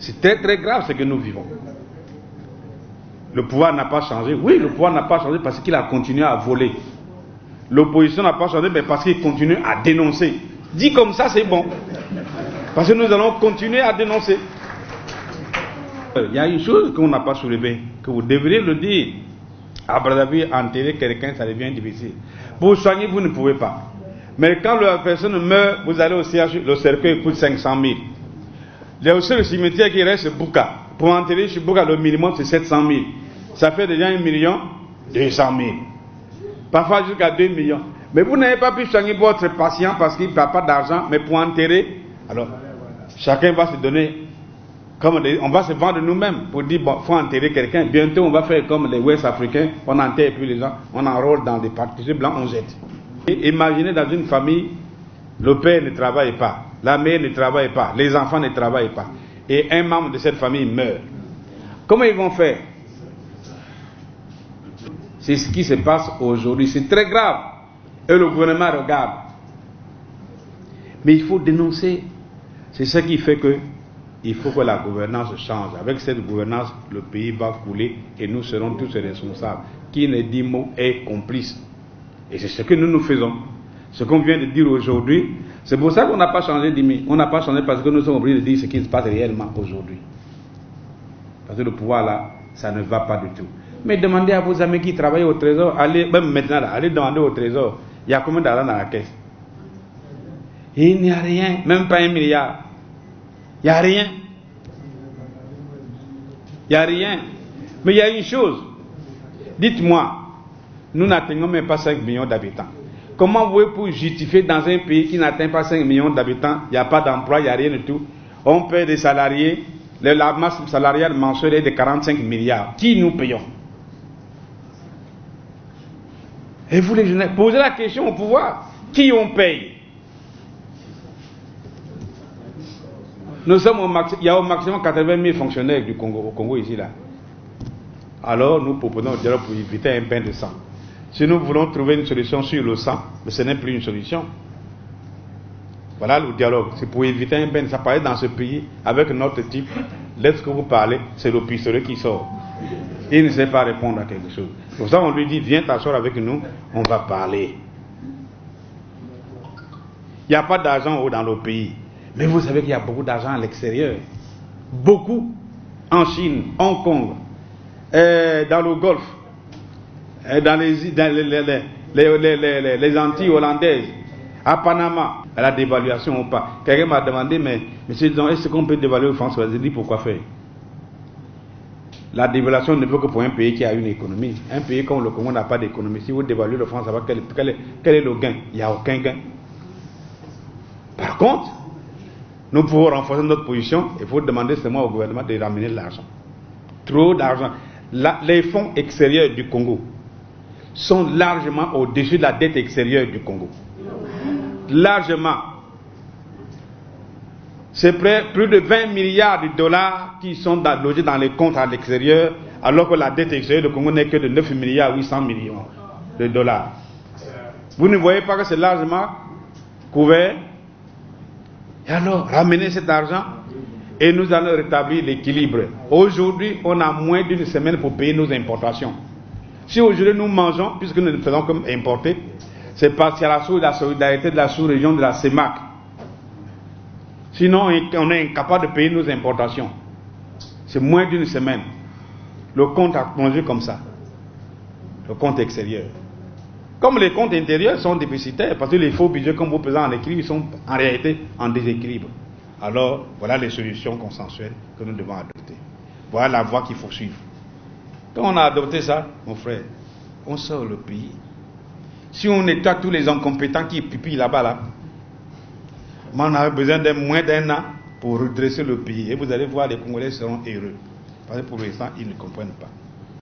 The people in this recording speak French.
C'est très très grave ce que nous vivons. Le pouvoir n'a pas changé. Oui, le pouvoir n'a pas changé parce qu'il a continué à voler. L'opposition n'a pas changé, mais parce qu'il continue à dénoncer. Dit comme ça, c'est bon. Parce que nous allons continuer à dénoncer. Il y a une chose qu'on n'a pas soulevée, que vous devriez le dire. À Brazzaville, enterrer quelqu'un, ça devient difficile. Pour soigner, vous ne pouvez pas. Mais quand la personne meurt, vous allez au CHU, le cercueil coûte 500 000. Le seul cimetière qui reste, c'est Bouka. Pour enterrer chez Bouka, le minimum, c'est 700 000. Ça fait déjà 1 200 000. Parfois jusqu'à 2 millions. Mais vous n'avez pas pu soigner votre patient parce qu'il n'a pas d'argent, mais pour enterrer, alors chacun va se donner, on va se vendre nous-mêmes pour dire, bon, il faut enterrer quelqu'un. Bientôt, on va faire comme les Ouest africains, on enterre plus les gens, on enrôle dans des partis blancs, on jette. Et imaginez dans une famille, le père ne travaille pas, la mère ne travaille pas, les enfants ne travaillent pas, et un membre de cette famille meurt. Comment ils vont faire? C'est ce qui se passe aujourd'hui, c'est très grave. Et le gouvernement regarde. Mais il faut dénoncer. C'est ce qui fait que il faut que la gouvernance change. Avec cette gouvernance, le pays va couler et nous serons tous responsables. Qui ne dit mot est complice. Et c'est ce que nous faisons. Ce qu'on vient de dire aujourd'hui, c'est pour ça qu'on n'a pas changé d'image. On n'a pas changé parce que nous sommes obligés de dire ce qui se passe réellement aujourd'hui. Parce que le pouvoir là, ça ne va pas du tout. Mais demandez à vos amis qui travaillent au trésor, allez, même maintenant là, allez demander au trésor, il y a combien d'argent dans la caisse? Et il n'y a rien, même pas 1 milliard. Il n'y a rien. Il n'y a rien. Mais il y a une chose. Dites-moi, nous n'atteignons même pas 5 millions d'habitants. Comment vous pouvez justifier dans un pays qui n'atteint pas 5 millions d'habitants, il n'y a pas d'emploi, il n'y a rien du tout, on paie des salariés, la masse salariale mensuelle est de 45 milliards. Qui nous payons? Et vous les jeunes, posez la question au pouvoir. Qui on paye? Nous sommes il y a au maximum 80 000 fonctionnaires du Congo, au Congo ici là. Alors nous proposons un dialogue pour éviter un bain de sang. Si nous voulons trouver une solution sur le sang, mais ce n'est plus une solution. Voilà le dialogue. C'est pour éviter un bain de sang. Parler dans ce pays avec notre type. Lorsque vous parlez, c'est le pistolet qui sort. Il ne sait pas répondre à quelque chose. Pour ça, on lui dit, viens t'asseoir avec nous, on va parler. Il n'y a pas d'argent dans le pays. Mais vous savez qu'il y a beaucoup d'argent à l'extérieur. Beaucoup. En Chine, Hong Kong, dans le Golfe, dans les Antilles hollandaises, à Panama, à la dévaluation ou pas. Quelqu'un m'a demandé, mais monsieur, est-ce qu'on peut dévaluer le franc? Je dis, pourquoi faire? La dévaluation ne veut que pour un pays qui a une économie. Un pays comme le Congo n'a pas d'économie. Si vous dévaluez le franc, ça va, quel est le gain? Il n'y a aucun gain. Par contre, nous pouvons renforcer notre position. Il faut demander seulement au gouvernement de ramener l'argent. Trop d'argent. Les fonds extérieurs du Congo sont largement au-dessus de la dette extérieure du Congo. Largement. C'est plus de 20 milliards de dollars qui sont logés dans les comptes à l'extérieur, alors que la dette extérieure du Congo n'est que de 9 milliards 800 millions de dollars. Vous ne voyez pas que c'est largement couvert? Et alors, ramenez cet argent et nous allons rétablir l'équilibre. Aujourd'hui, on a moins d'une semaine pour payer nos importations. Si aujourd'hui nous mangeons, puisque nous ne faisons comme importer, c'est parce qu'il y a la solidarité de la sous-région de la CEMAC. Sinon, on est incapable de payer nos importations. C'est moins d'une semaine. Le compte a plongé comme ça. Le compte extérieur. Comme les comptes intérieurs sont déficitaires, parce que les faux budgets, comme vous pesez en équilibre, ils sont en réalité en déséquilibre. Alors, voilà les solutions consensuelles que nous devons adopter. Voilà la voie qu'il faut suivre. Quand on a adopté ça, mon frère, on sort le pays. Si on nettoie tous les incompétents qui pipillent là-bas, là, on a besoin de moins d'un an pour redresser le pays. Et vous allez voir, les Congolais seront heureux. Parce que pour l'instant, ils ne comprennent pas.